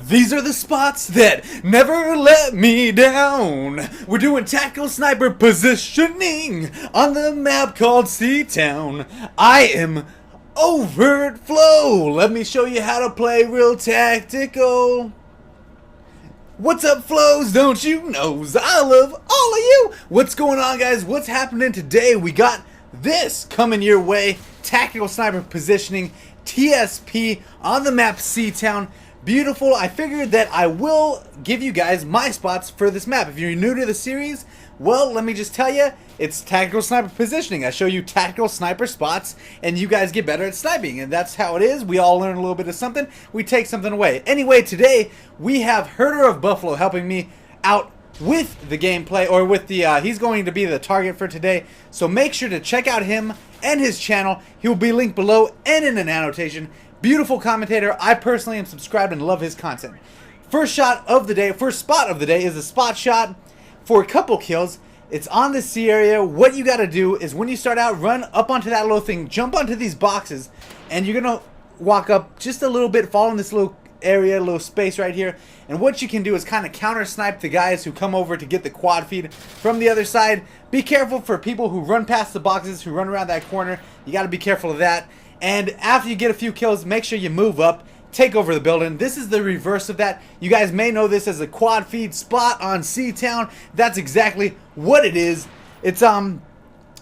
These are the spots that never let me down. We're doing tactical sniper positioning on the map called Seatown. I am overt flow. Let me show you how to play real tactical. What's up, flows? Don't you know I love all of you? What's going on, guys? What's happening today? We got this coming your way. Tactical sniper positioning, TSP on the map Seatown. Beautiful. I figured that I will give you guys my spots for this map. If you're new to the series, well, let me just tell you, it's tactical sniper positioning. I show you tactical sniper spots, and you guys get better at sniping, and that's how it is. We all learn a little bit of something. We take something away. Anyway, today we have Herder of Buffalo helping me out with the gameplay, or with the, he's going to be the target for today. So make sure to check out him and his channel. He will be linked below and in an annotation. Beautiful commentator. I personally am subscribed and love his content. First shot of the day, first spot of the day is a spot shot for a couple kills. It's on the C area. What you got to do is when you start out, run up onto that little thing, jump onto these boxes, and you're going to walk up just a little bit, fall in this little area, little space right here. And what you can do is kind of counter snipe the guys who come over to get the quad feed from the other side. Be careful for people who run past the boxes, who run around that corner. You got to be careful of that. And after you get a few kills, make sure you move up, take over the building. This is the reverse of that. You guys may know this as a quad feed spot on Seatown. That's exactly what it is. It's a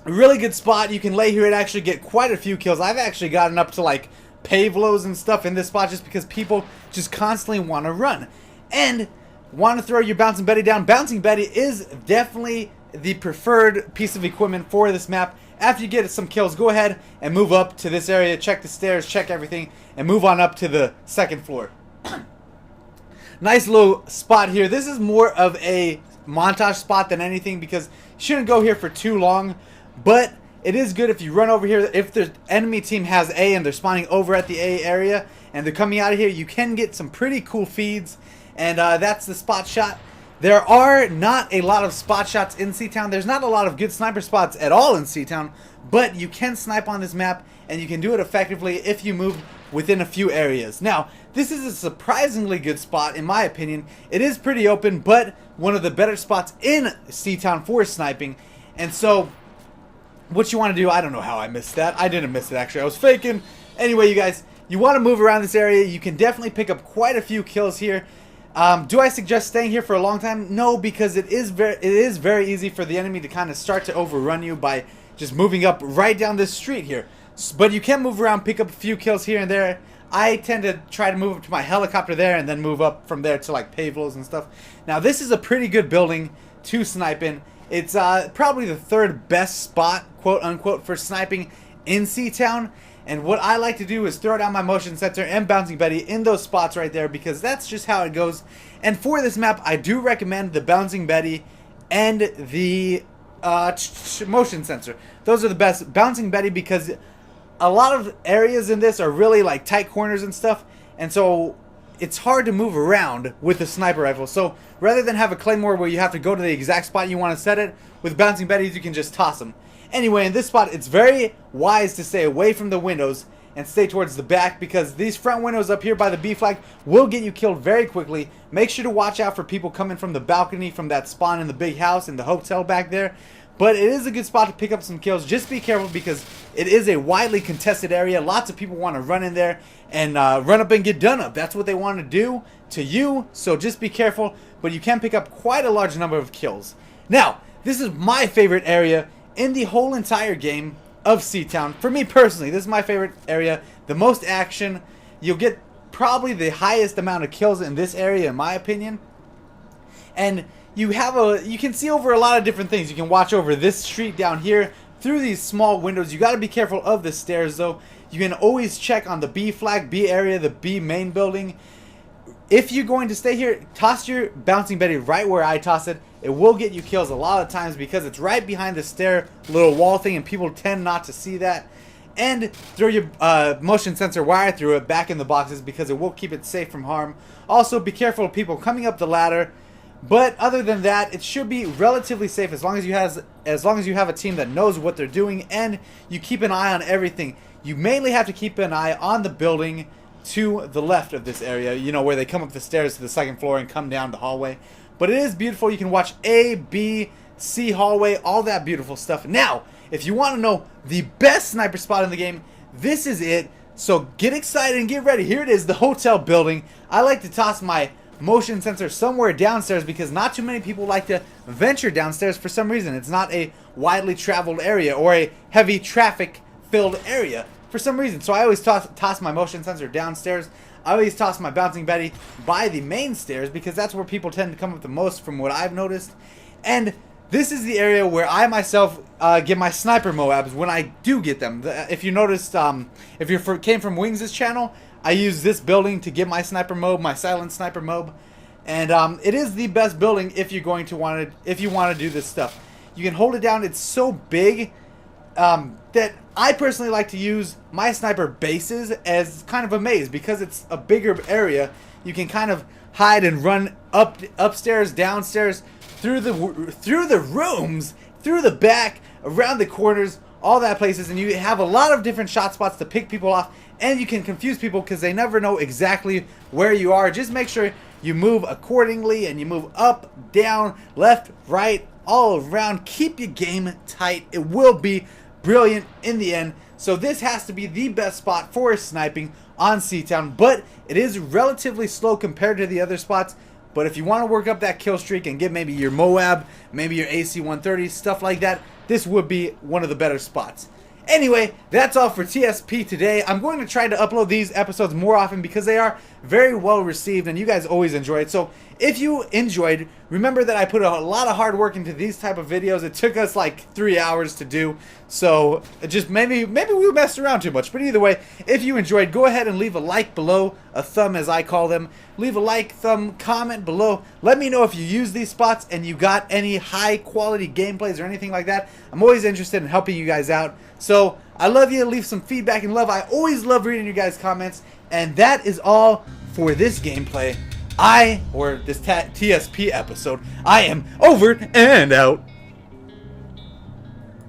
really good spot. You can lay here and actually get quite a few kills. I've actually gotten up to like Pavlos and stuff in this spot just because people just constantly want to run and want to throw your Bouncing Betty down. Bouncing Betty is definitely the preferred piece of equipment for this map. After you get some kills, go ahead and move up to this area, check the stairs, check everything, and move on up to the second floor. Nice little spot here. This is more of a montage spot than anything because you shouldn't go here for too long, but it is good if you run over here. If the enemy team has A and they're spawning over at the A area and they're coming out of here, you can get some pretty cool feeds, and that's the spot shot. There are not a lot of spot shots in Seatown. There's not a lot of good sniper spots at all in Seatown, but you can snipe on this map, and you can do it effectively if you move within a few areas. Now, this is a surprisingly good spot, in my opinion. It is pretty open, but one of the better spots in Seatown for sniping. And so, what you want to do, I don't know how I missed that. I didn't miss it, actually. I was faking. Anyway, you guys, you want to move around this area. You can definitely pick up quite a few kills here. Do I suggest staying here for a long time? No, because it is very easy for the enemy to kind of start to overrun you by just moving up right down this street here. But you can move around, pick up a few kills here and there. I tend to try to move up to my helicopter there and then move up from there to like Pavlos and stuff. Now this is a pretty good building to snipe in. It's probably the third best spot, quote unquote, for sniping in Seatown. And what I like to do is throw down my motion sensor and Bouncing Betty in those spots right there because that's just how it goes. And for this map, I do recommend the Bouncing Betty and the motion sensor. Those are the best. Bouncing Betty because a lot of areas in this are really like tight corners and stuff. And so it's hard to move around with a sniper rifle. So rather than have a claymore where you have to go to the exact spot you want to set it, with Bouncing Betties you can just toss them. Anyway, in this spot, it's very wise to stay away from the windows and stay towards the back because these front windows up here by the B flag will get you killed very quickly. Make sure to watch out for people coming from the balcony from that spawn in the big house in the hotel back there. But it is a good spot to pick up some kills. Just be careful because it is a widely contested area. Lots of people want to run in there and run up and get done up. That's what they want to do to you. So just be careful. But you can pick up quite a large number of kills. Now, this is my favorite area in the whole entire game of Seatown. For me personally, this is my favorite area. The most action. You'll get probably the highest amount of kills in this area, in my opinion. And you can see over a lot of different things. You can watch over this street down here through these small windows. You got to be careful of the stairs though. You can always check on the B flag, B area, the B main building. If you're going to stay here, toss your Bouncing Betty right where I toss it. It will get you kills a lot of times because it's right behind the stair little wall thing and people tend not to see that. And throw your motion sensor wire through it back in the boxes because it will keep it safe from harm. Also, be careful of people coming up the ladder. But other than that, it should be relatively safe as long as you have a team that knows what they're doing and you keep an eye on everything. You mainly have to keep an eye on the building to the left of this area, you know, where they come up the stairs to the second floor and come down the hallway. But it is beautiful. You can watch A, B, C hallway, all that beautiful stuff. Now, if you want to know the best sniper spot in the game, this is it. So get excited and get ready. Here it is, the hotel building. I like to toss my motion sensor somewhere downstairs because not too many people like to venture downstairs for some reason. It's not a widely traveled area or a heavy traffic filled area for some reason. So I always toss my motion sensor downstairs. I always toss my bouncing Betty by the main stairs because that's where people tend to come up the most from what I've noticed. And this is the area where I myself get my sniper MOABs when I do get them. If you noticed, if you came from Wings' channel, I use this building to get my sniper MOAB, my silent sniper MOAB. And it is the best building if you're going to want to, if you want to do this stuff. You can hold it down. It's so big that I personally like to use my sniper bases as kind of a maze because it's a bigger area. You can kind of hide and run upstairs, downstairs, through the rooms, through the back, around the corners, all that places, and you have a lot of different shot spots to pick people off, and you can confuse people because they never know exactly where you are. Just make sure you move accordingly and you move up, down, left, right, all around. Keep your game tight. It will be brilliant in the end. So this has to be the best spot for sniping on Seatown, but it is relatively slow compared to the other spots. But if you want to work up that kill streak and get maybe your MOAB, maybe your AC-130, stuff like that, this would be one of the better spots. Anyway, that's all for TSP today. I'm going to try to upload these episodes more often because they are very well received and you guys always enjoy it. So if you enjoyed, remember that I put a lot of hard work into these type of videos. It took us like 3 hours to do. So just maybe we messed around too much. But either way, if you enjoyed, go ahead and leave a like below, a thumb as I call them. Leave a like, thumb, comment below. Let me know if you use these spots and you got any high quality gameplays or anything like that. I'm always interested in helping you guys out. So I love you. Leave some feedback and love. I always love reading your guys' comments. And that is all for this gameplay. Or this TSP episode. I am over and out.